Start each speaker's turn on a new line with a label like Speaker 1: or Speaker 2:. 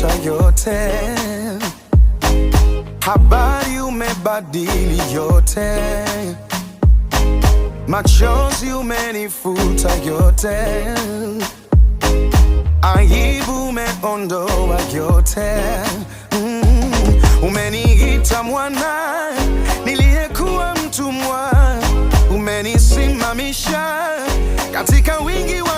Speaker 1: umenifuta yote, habari umebadili yote, machozi umenifuta yote, aibu umeondoa yote. Umeniita mwana niliyekuwa mtumwa, umenisimamisha katika wingi wa